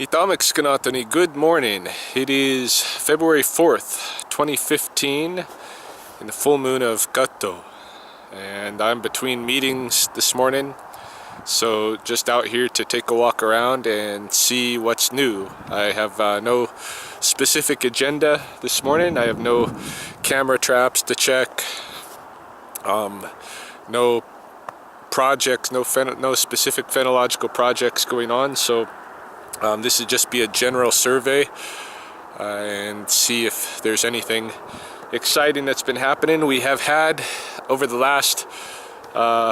Sspopiikimi, good morning. It is February 4th, 2015, in the full moon of Gato. And I'm between meetings this morning, so just out here to take a walk around and see what's new. I have no specific agenda this morning. I have no camera traps to check, no projects, no specific phenological projects going on. So this would just be a general survey and see if there's anything exciting that's been happening. We have had, over the last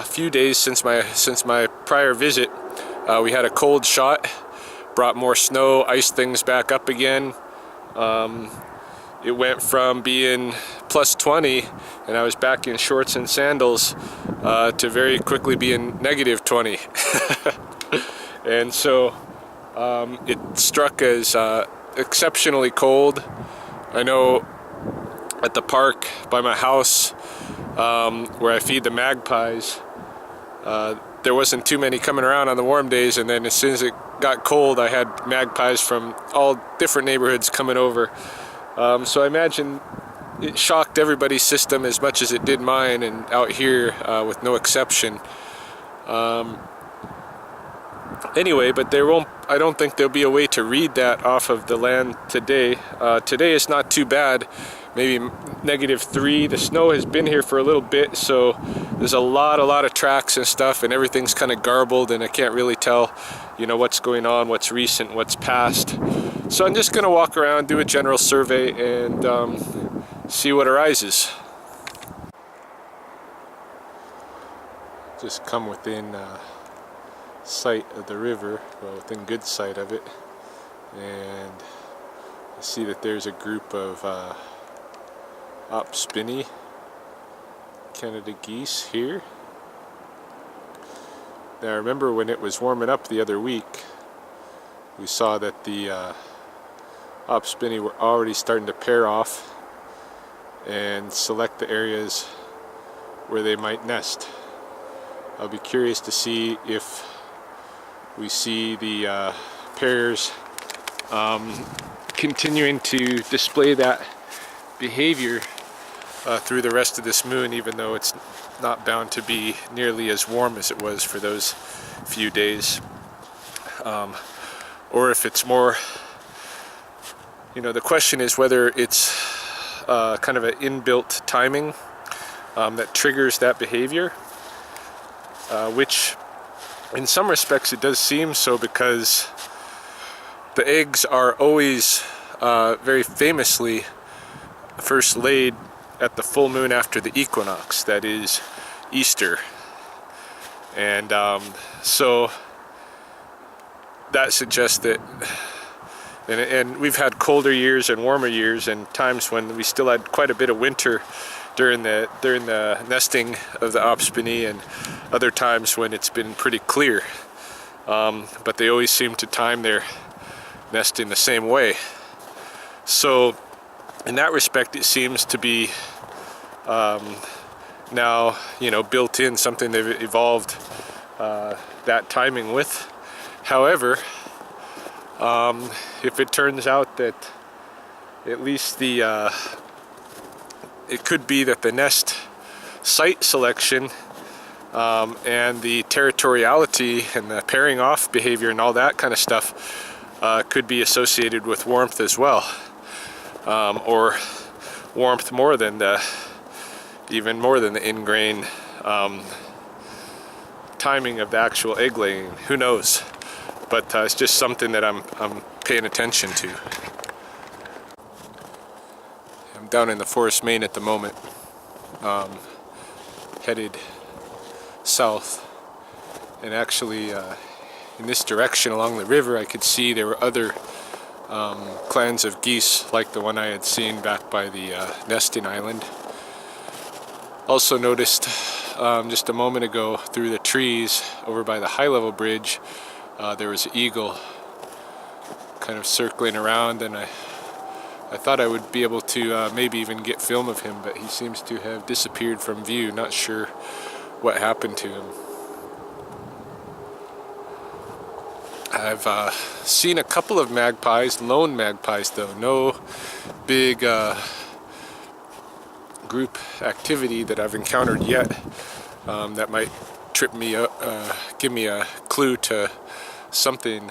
few days since my prior visit, we had a cold shot, brought more snow, iced things back up again. It went from being plus 20 and I was back in shorts and sandals to very quickly being negative 20. And so it struck as exceptionally cold. I know at the park by my house, where I feed the magpies, there wasn't too many coming around on the warm days, and then as soon as it got cold, I had magpies from all different neighborhoods coming over. So I imagine it shocked everybody's system as much as it did mine, and out here with no exception. Anyway, but I don't think there'll be a way to read that off of the land today. Today is not too bad, maybe -3. The snow has been here for a little bit, so there's a lot of tracks and stuff, and everything's kind of garbled, and I can't really tell, what's going on, what's recent, what's past. So I'm just gonna walk around, do a general survey, and see what arises. Just come within sight of the river, well, within good sight of it, and I see that there's a group of Sspopiikimi Canada geese here. Now I remember when it was warming up the other week, we saw that the Sspopiikimi were already starting to pair off and select the areas where they might nest. I'll be curious to see if we see the pairs continuing to display that behavior through the rest of this moon, even though it's not bound to be nearly as warm as it was for those few days. Or if it's more, the question is whether it's kind of an inbuilt timing that triggers that behavior, which in some respects it does seem so, because the eggs are always very famously first laid at the full moon after the equinox, that is Easter. And so that suggests that, and we've had colder years and warmer years, and times when we still had quite a bit of winter during the nesting of the Sspopiikimi, and other times when it's been pretty clear. But they always seem to time their nesting the same way. So in that respect, it seems to be now, built in, something they've evolved that timing with. However, if it turns out that at least it could be that the nest site selection and the territoriality and the pairing off behavior and all that kind of stuff could be associated with warmth as well, or warmth even more than the ingrained timing of the actual egg laying. Who knows? But it's just something that I'm paying attention to. I'm down in the forest main at the moment, headed south, and actually in this direction along the river I could see there were other clans of geese like the one I had seen back by the nesting island. Also noticed just a moment ago through the trees over by the high level bridge, there was an eagle kind of circling around, and I thought I would be able to maybe even get film of him, but he seems to have disappeared from view. Not sure what happened to him. I've seen a couple of magpies, lone magpies though, no big group activity that I've encountered yet that might trip me up, give me a clue to something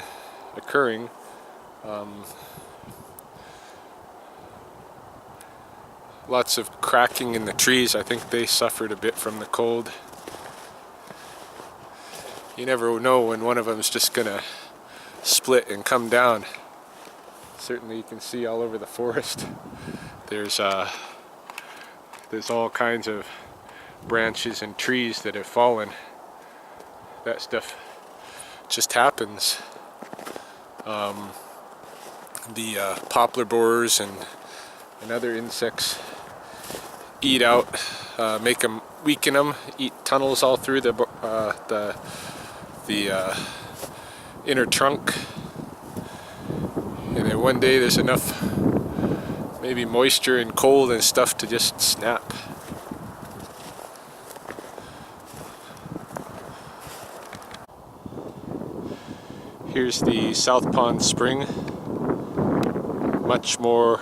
occurring. Lots of cracking in the trees. I think they suffered a bit from the cold. You never know when one of them's just gonna split and come down. Certainly you can see all over the forest. There's all kinds of branches and trees that have fallen. That stuff just happens. The poplar borers and other insects eat out, make them, weaken them, eat tunnels all through the inner trunk, and then one day there's enough maybe moisture and cold and stuff to just snap. Here's the South Pond Spring, much more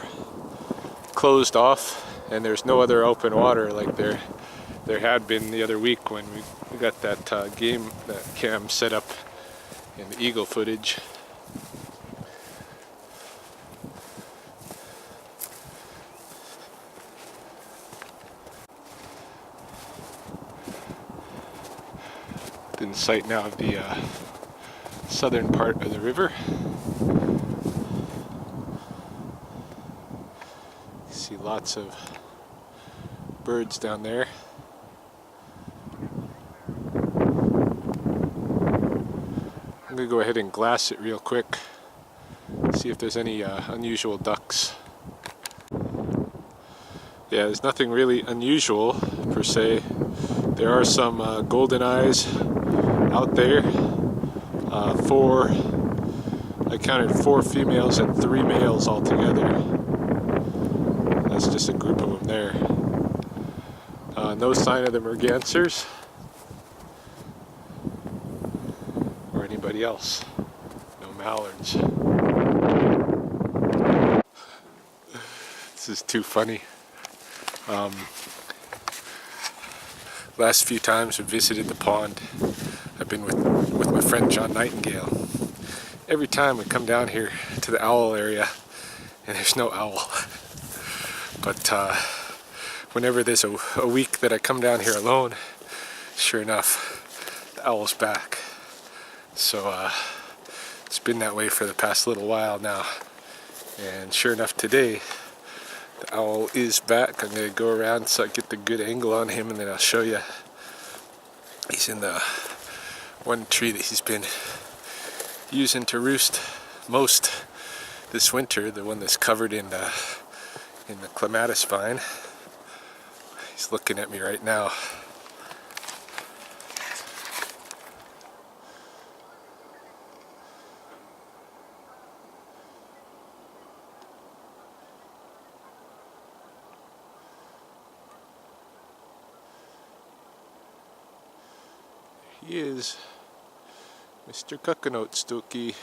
closed off, and there's no other open water like there had been the other week when we got that that cam set up in the eagle footage. In sight now of the southern part of the river. You see lots of birds down there. I'm gonna go ahead and glass it real quick, see if there's any unusual ducks. Yeah, there's nothing really unusual per se. There are some golden eyes out there. I counted 4 females and 3 males altogether. That's just a group of them there. No sign of the mergansers or anybody else. No mallards. This is too funny. Last few times we visited the pond, I've been with my friend John Nightingale. Every time we come down here to the owl area, and there's no owl. But whenever there's a week that I come down here alone, sure enough, the owl's back. So it's been that way for the past little while now. And sure enough today, the owl is back. I'm going to go around so I get the good angle on him, and then I'll show you. He's in the one tree that he's been using to roost most this winter, the one that's covered in the clematis vine. He's looking at me right now. He is Mr. Sspopiikimi.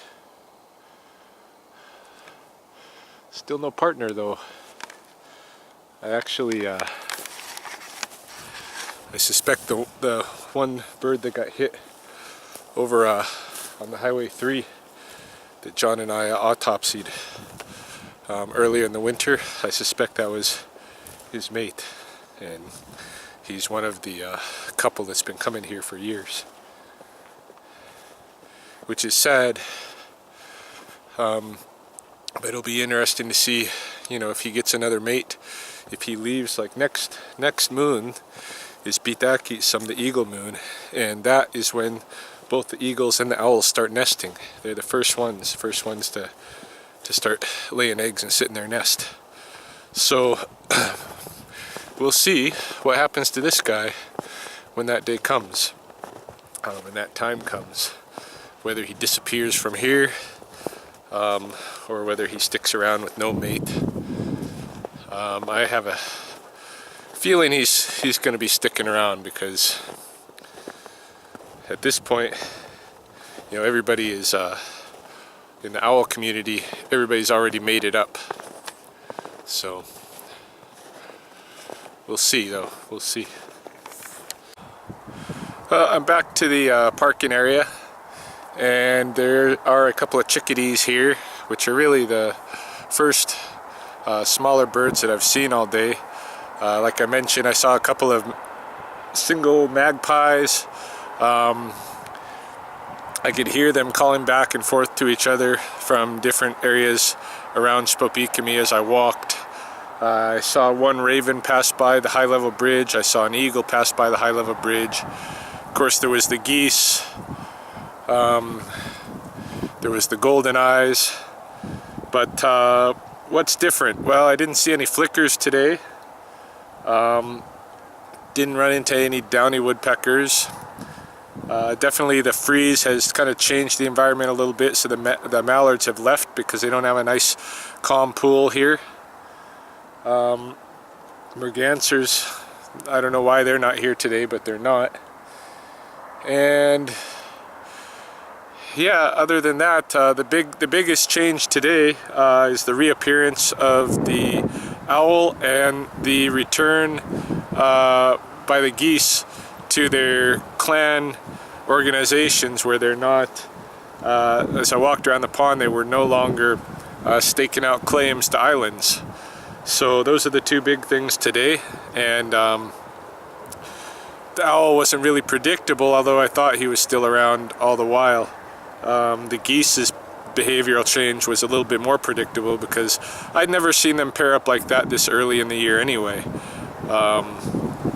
Still no partner though. I actually I suspect the one bird that got hit over on the Highway 3 that John and I autopsied earlier in the winter, I suspect that was his mate, and he's one of the couple that's been coming here for years, which is sad. But it'll be interesting to see, you know, if he gets another mate. If he leaves, like next moon is Sspopiikimi, the eagle moon, and that is when both the eagles and the owls start nesting. They're the first ones to start laying eggs and sit in their nest. So we'll see what happens to this guy when that day comes, when that time comes. Whether he disappears from here, or whether he sticks around with no mate. I have a feeling he's going to be sticking around, because at this point, you know, everybody is in the owl community, everybody's already made it up. So we'll see though, we'll see. I'm back to the parking area, and there are a couple of chickadees here, which are really the first smaller birds that I've seen all day. Like I mentioned, I saw a couple of single magpies. I could hear them calling back and forth to each other from different areas around Sspopiikimi as I walked. I saw one raven pass by the high level bridge. I saw an eagle pass by the high level bridge. Of course, there was the geese. There was the golden eyes. But what's different? Well, I didn't see any flickers today. Didn't run into any downy woodpeckers. Definitely the freeze has kind of changed the environment a little bit, so the mallards have left because they don't have a nice calm pool here. Mergansers, I don't know why they're not here today, but they're not. And yeah, other than that, the biggest change today is the reappearance of the owl and the return by the geese to their clan organizations, where they're not, as I walked around the pond, they were no longer staking out claims to islands. So those are the two big things today. And the owl wasn't really predictable, although I thought he was still around all the while. The geese's behavioral change was a little bit more predictable because I'd never seen them pair up like that this early in the year anyway.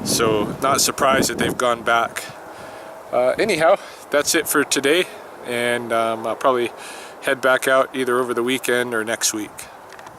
So not surprised that they've gone back. Anyhow, that's it for today, and I'll probably head back out either over the weekend or next week.